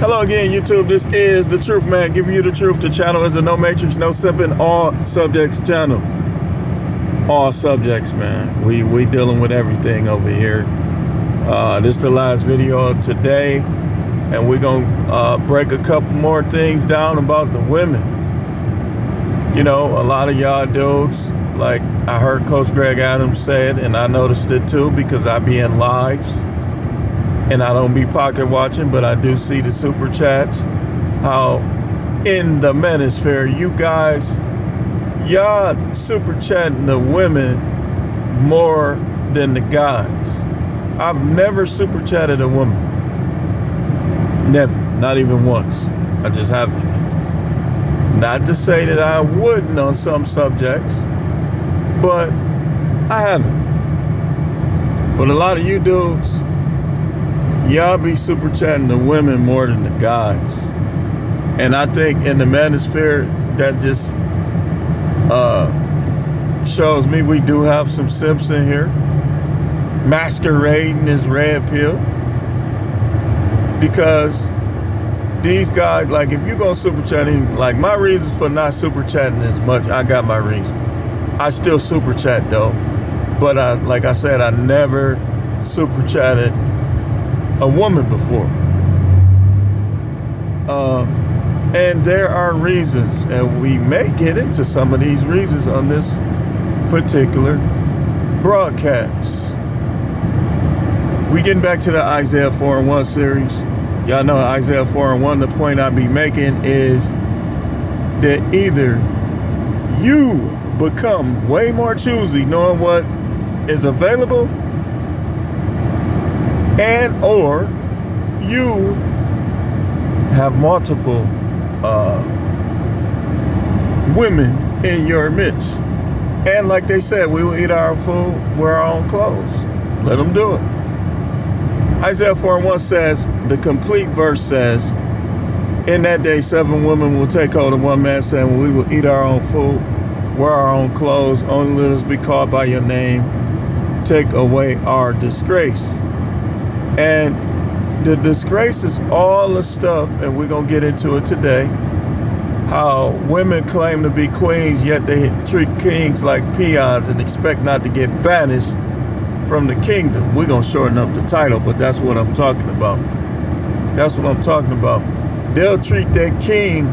Hello again, YouTube. This is The Truth Man, giving you the truth. The channel is the No Matrix, No Simping, All Subjects channel. All subjects, man. We dealing with everything over here. This is the last video of today, and we're gonna break a couple more things down about the women. You know, a lot of y'all dudes, like I heard Coach Greg Adams say it, and I noticed it too because I be in lives. And I don't be pocket watching, but I do see the super chats. How in the manosphere, you guys, y'all super chatting the women more than the guys. I've never super chatted a woman. Never, not even once. I just haven't. Not to say that I wouldn't on some subjects, but I haven't. But a lot of you dudes, y'all be super chatting the women more than the guys. And I think in the manosphere, that just shows me we do have some simps in here masquerading as red pill. Because these guys, like if you go super chatting, like my reasons for not super chatting as much, I got my reason. I still super chat though. But like I said, I never super chatted a woman before. And there are reasons, and we may get into some of these reasons on this particular broadcast. We getting back to the Isaiah 4:1 series. Y'all know Isaiah 4:1, the point I be making is that either you become way more choosy knowing what is available, and or you have multiple women in your midst. And like they said, we will eat our food, wear our own clothes. Let them do it. Isaiah 4:1 says, the complete verse says, in that day 7 women will take hold of one man, saying, we will eat our own food, wear our own clothes, only let us be called by your name, take away our disgrace. And the disgrace is all the stuff, and we're going to get into it today, how women claim to be queens, yet they treat kings like peons and expect not to get banished from the kingdom. We're going to shorten up the title, but that's what I'm talking about. That's what I'm talking about. They'll treat their king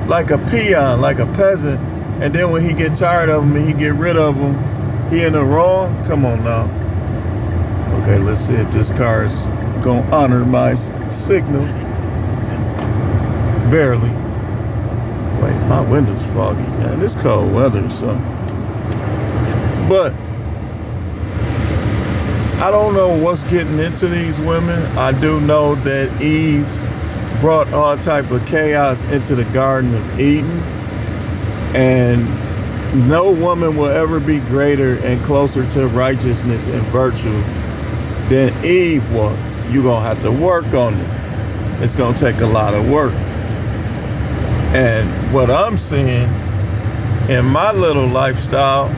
like a peon, like a peasant, and then when he get tired of him and he get rid of him, he in the wrong? Come on now. Okay, let's see if this car is gonna honor my signal. Barely. Wait, my window's foggy, man. This cold weather or something. But I don't know what's getting into these women. I do know that Eve brought all type of chaos into the Garden of Eden, and no woman will ever be greater and closer to righteousness and virtue than Eve was. You're going to have to work on it. It's going to take a lot of work. And what I'm seeing in my little lifestyle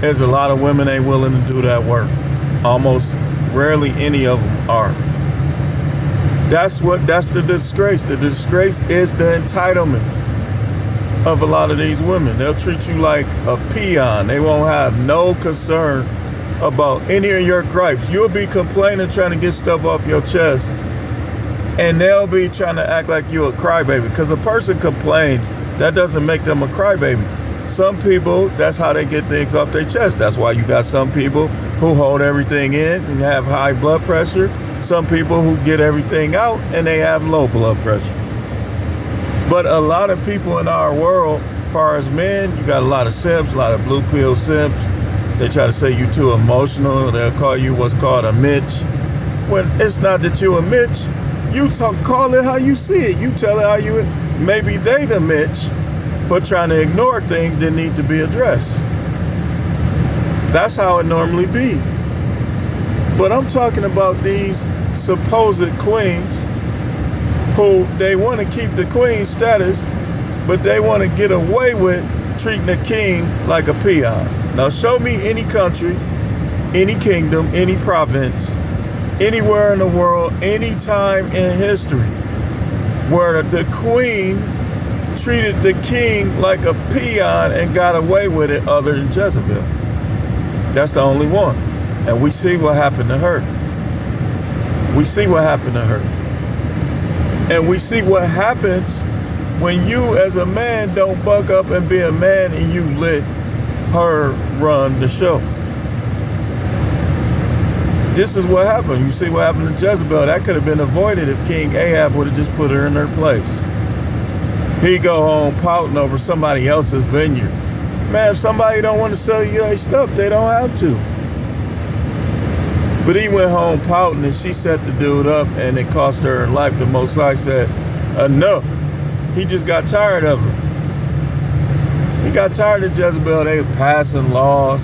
is a lot of women ain't willing to do that work. Almost rarely any of them are. That's the disgrace. The disgrace is the entitlement of a lot of these women. They'll treat you like a peon. They won't have no concern about any of your gripes. You'll be complaining, trying to get stuff off your chest, and they'll be trying to act like you're a crybaby. Because a person complains, that doesn't make them a crybaby. Some people, that's how they get things off their chest. That's why you got some people who hold everything in and have high blood pressure. Some people who get everything out and they have low blood pressure. But a lot of people in our world, as far as men, you got a lot of simps, a lot of blue pill simps. They try to say you too emotional. They'll call you what's called a Mitch. When it's not that you a Mitch, you call it how you see it. You tell it how you, maybe they the Mitch for trying to ignore things that need to be addressed. That's how it normally be. But I'm talking about these supposed queens who they want to keep the queen status, but they want to get away with treating the king like a peon. Now show me any country, any kingdom, any province, anywhere in the world, any time in history where the queen treated the king like a peon and got away with it other than Jezebel. That's the only one. And we see what happened to her. We see what happened to her. And we see what happens when you as a man don't buck up and be a man and you let her run the show. This is what happened. You see what happened to Jezebel. That could have been avoided if King Ahab would have just put her in her place. He go home pouting over somebody else's vineyard. Man, if somebody don't want to sell you their stuff, they don't have to. But he went home pouting and she set the dude up and it cost her her life. The Most High said, enough. He just got tired of her. He got tired of Jezebel. They were passing laws,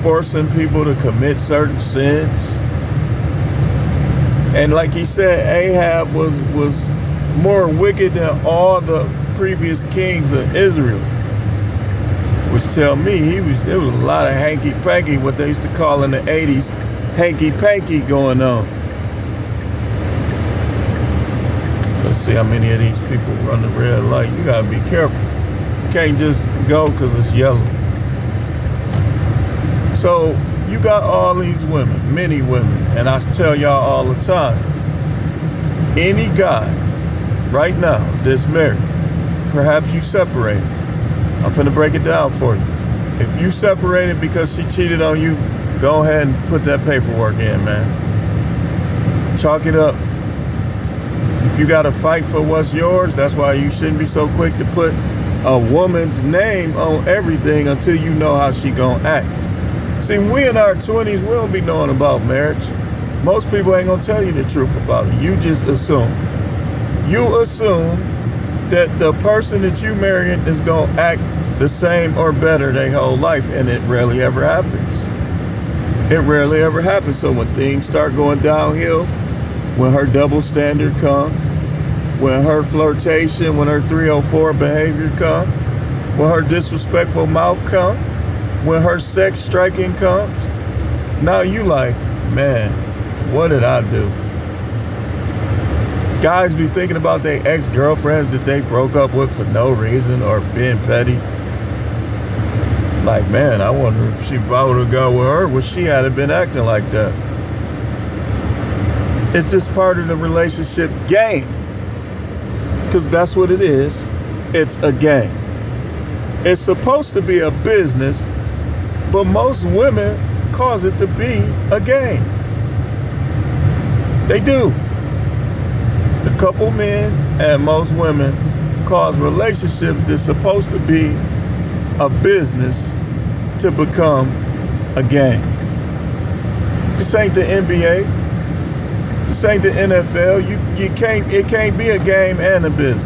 forcing people to commit certain sins. And like he said, Ahab was more wicked than all the previous kings of Israel. Which tell me there was a lot of hanky-panky, what they used to call in the 80s, hanky-panky going on. Let's see how many of these people run the red light. You gotta be careful. You can't just go because it's yellow. So you got all these women, many women, and I tell y'all all the time, any guy right now that's married, perhaps you separated. I'm finna break it down for you. If you separated because she cheated on you, go ahead and put that paperwork in, man. Chalk it up. If you gotta fight for what's yours, that's why you shouldn't be so quick to put a woman's name on everything until you know how she gonna act. See, we in our 20s, we don't be knowing about marriage. Most people ain't gonna tell you the truth about it. You just assume. You assume that the person that you marrying is gonna act the same or better their whole life, and it rarely ever happens. It rarely ever happens. So when things start going downhill, when her double standard comes, when her flirtation, when her 304 behavior comes, when her disrespectful mouth comes, when her sex striking comes, now you like, man, what did I do? Guys be thinking about their ex-girlfriends that they broke up with for no reason or being petty. Like, man, I wonder if I would have gone with her, would she had been acting like that? It's just part of the relationship game. Because that's what it is. It's a game. It's supposed to be a business, but most women cause it to be a game. They do. A couple men and most women cause relationships that's supposed to be a business to become a game. This ain't the NBA. This ain't the NFL. It can't be a game and a business.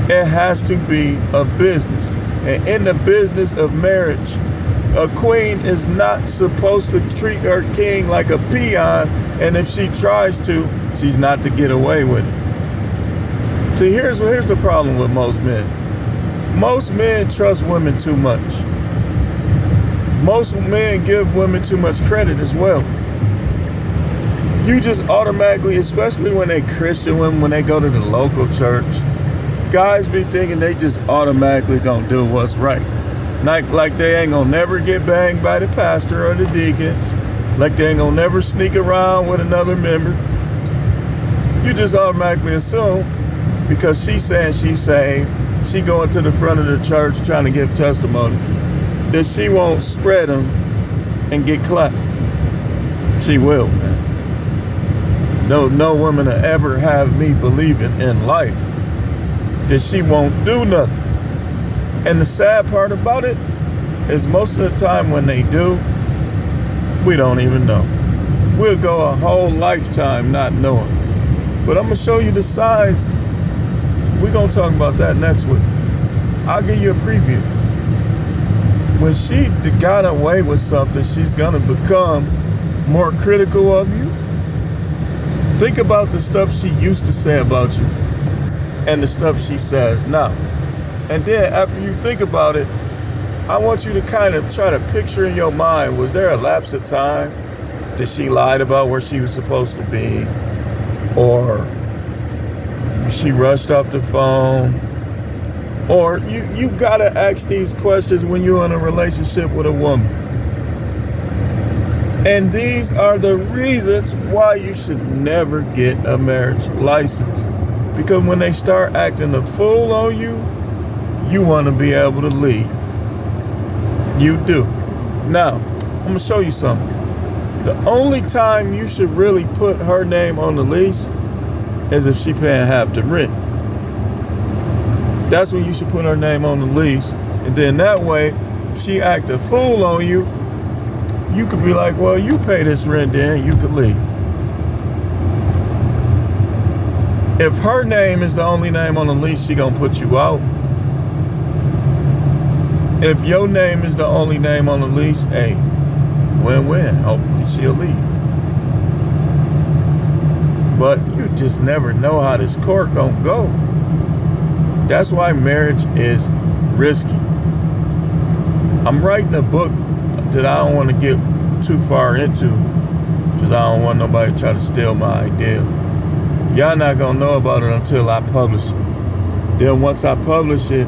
It has to be a business. And in the business of marriage, a queen is not supposed to treat her king like a peon, and if she tries to, she's not to get away with it. See, here's the problem with most men. Most men trust women too much. Most men give women too much credit as well. You just automatically, especially when they Christian women, when they go to the local church, guys be thinking they just automatically gonna do what's right. Like they ain't gonna never get banged by the pastor or the deacons. Like they ain't gonna never sneak around with another member. You just automatically assume because she's saying she's saved, she going to the front of the church trying to give testimony, that she won't spread them and get clapped. She will, man. No woman will ever have me believing in life that she won't do nothing. And the sad part about it is most of the time when they do, we don't even know. We'll go a whole lifetime not knowing. But I'm gonna show you the signs. We're gonna talk about that next week. I'll give you a preview. When she got away with something, she's gonna become more critical of you. Think about the stuff she used to say about you and the stuff she says now. And then after you think about it, I want you to kind of try to picture in your mind, was there a lapse of time that she lied about where she was supposed to be? Or she rushed off the phone. Or you gotta ask these questions when you're in a relationship with a woman. And these are the reasons why you should never get a marriage license. Because when they start acting a fool on you, you want to be able to leave. You do. Now, I'm gonna show you something. The only time you should really put her name on the lease is if she paying half the rent. That's when you should put her name on the lease. And then that way, if she act a fool on you, you could be like, well, you pay this rent then, you could leave. If her name is the only name on the lease, she gonna put you out. If your name is the only name on the lease, hey, win-win. Hopefully she'll leave. But you just never know how this court gonna go. That's why marriage is risky. I'm writing a book that I don't want to get too far into because I don't want nobody to try to steal my idea. Y'all not gonna know about it until I publish it. Then once I publish it,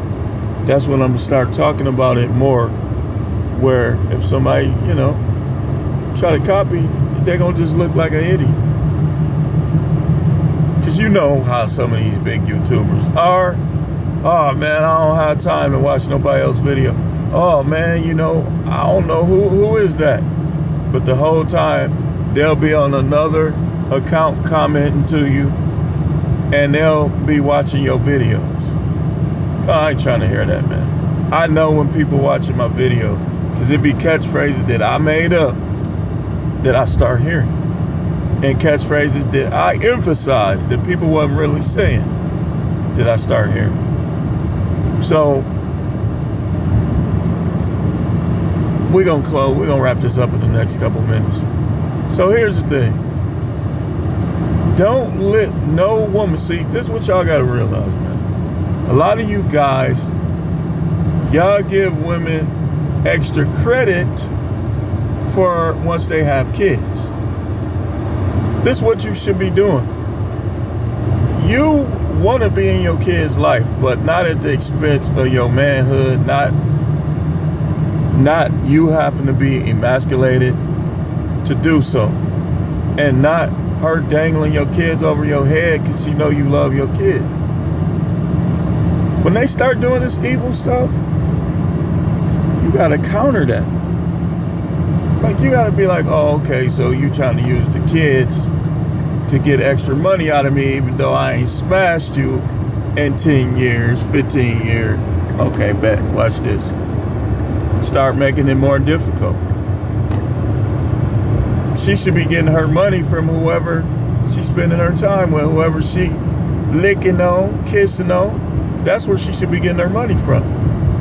that's when I'm gonna start talking about it more, where if somebody, try to copy, they're gonna just look like an idiot. Because you know how some of these big YouTubers are. Oh man, I don't have time to watch nobody else's video. Oh man, I don't know who is that. But the whole time they'll be on another account commenting to you, and they'll be watching your videos. Oh, I ain't trying to hear that, man. I know when people watching my videos, because it be catchphrases that I made up that I start hearing, and catchphrases that I emphasize that people wasn't really saying that I start hearing. So we're gonna wrap this up in the next couple minutes. So here's the thing. Don't let no woman, see, this is what y'all gotta realize, man. A lot of you guys, y'all give women extra credit for once they have kids. This is what you should be doing. You want to be in your kid's life, but not at the expense of your manhood, not you having to be emasculated to do so, and not her dangling your kids over your head because she know you love your kid. When they start doing this evil stuff, you gotta counter that. Like, you gotta be like, oh, okay, so you trying to use the kids to get extra money out of me, even though I ain't smashed you in 10 years, 15 years. Okay, bet, watch this. Start making it more difficult. She should be getting her money from whoever she's spending her time with, whoever she licking on, kissing on. That's where she should be getting her money from.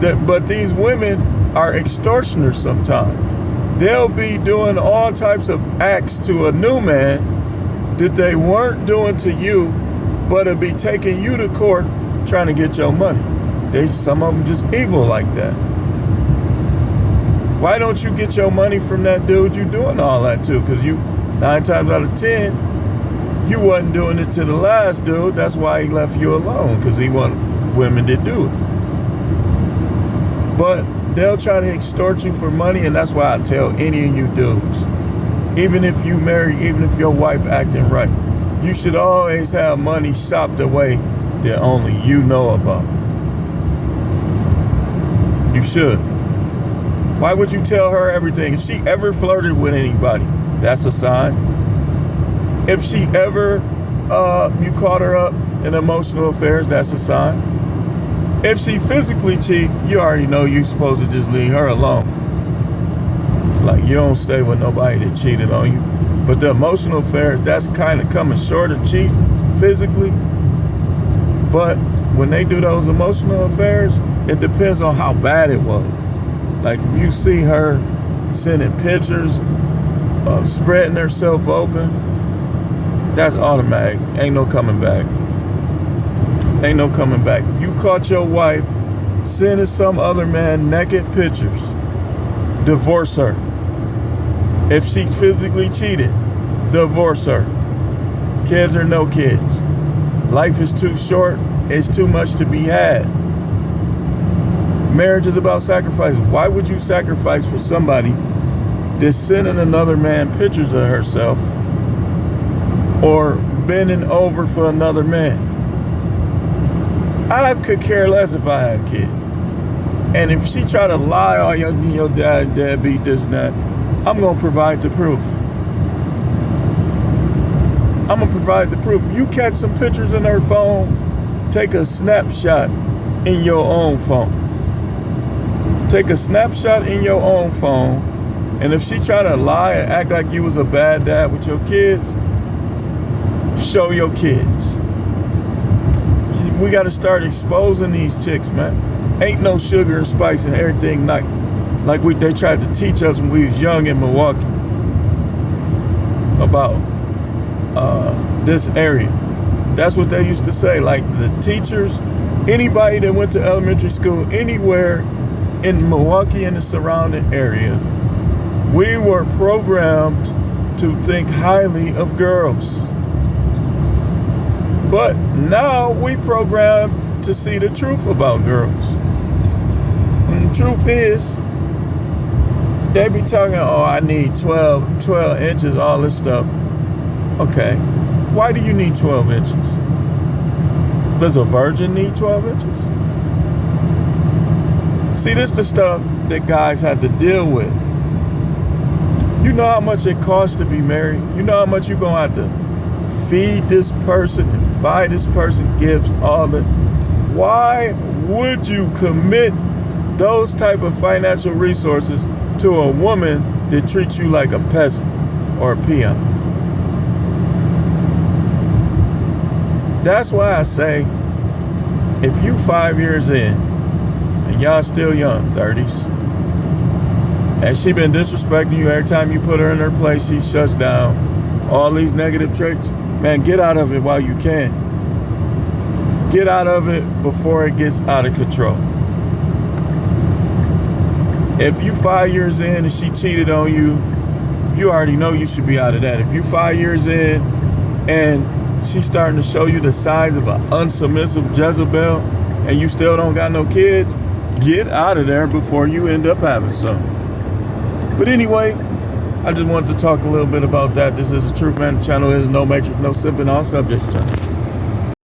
But these women are extortioners sometimes. They'll be doing all types of acts to a new man that they weren't doing to you, but it'll be taking you to court trying to get your money. Some of them just evil like that. Why don't you get your money from that dude you doing all that to? Because 9 times out of 10, you wasn't doing it to the last dude. That's why he left you alone, because he wanted women to do it. But they'll try to extort you for money, and that's why I tell any of you dudes, even if you marry, even if your wife acting right, you should always have money shopped away that only you know about. You should. Why would you tell her everything? If she ever flirted with anybody, that's a sign. If she ever, you caught her up in emotional affairs, that's a sign. If she physically cheat, you already know you're supposed to just leave her alone. Like, you don't stay with nobody that cheated on you. But the emotional affairs, that's kind of coming short of cheating physically. But when they do those emotional affairs, it depends on how bad it was. Like, if you see her sending pictures, spreading herself open, that's automatic. Ain't no coming back. Ain't no coming back. You caught your wife sending some other man naked pictures, divorce her. If she physically cheated, divorce her. Kids or no kids. Life is too short. It's too much to be had. Marriage is about sacrifice. Why would you sacrifice for somebody that's sending another man pictures of herself or bending over for another man? I could care less if I had a kid. And if she try to lie, oh, your dad beat this and that, I'm going to provide the proof. I'm going to provide the proof. You catch some pictures in her phone, take a snapshot in your own phone. Take a snapshot in your own phone, and if she try to lie and act like you was a bad dad with your kids, show your kids. We got to start exposing these chicks, man. Ain't no sugar and spice and everything like they tried to teach us when we was young in Milwaukee about this area. That's what they used to say. Like the teachers, anybody that went to elementary school anywhere in Milwaukee and the surrounding area, we were programmed to think highly of girls. But now we programmed to see the truth about girls. And the truth is, they be talking, oh, I need 12 inches, all this stuff. Okay, why do you need 12 inches? Does a virgin need 12 inches? See, this is the stuff that guys have to deal with. You know how much it costs to be married? You know how much you're going to have to feed this person and buy this person gifts, all that. Why would you commit those type of financial resources to a woman that treats you like a peasant or a peon? That's why I say, if you 5 years in and y'all still young, 30s, and she been disrespecting you every time you put her in her place, she shuts down, all these negative traits, man, get out of it while you can. Get out of it before it gets out of control. If you 5 years in and she cheated on you, you already know you should be out of that. If you 5 years in and she's starting to show you the signs of an unsubmissive Jezebel and you still don't got no kids, get out of there before you end up having some. But anyway, I just wanted to talk a little bit about that. This is the Truth Man. The channel is no matrix, no simping, all subjects channel.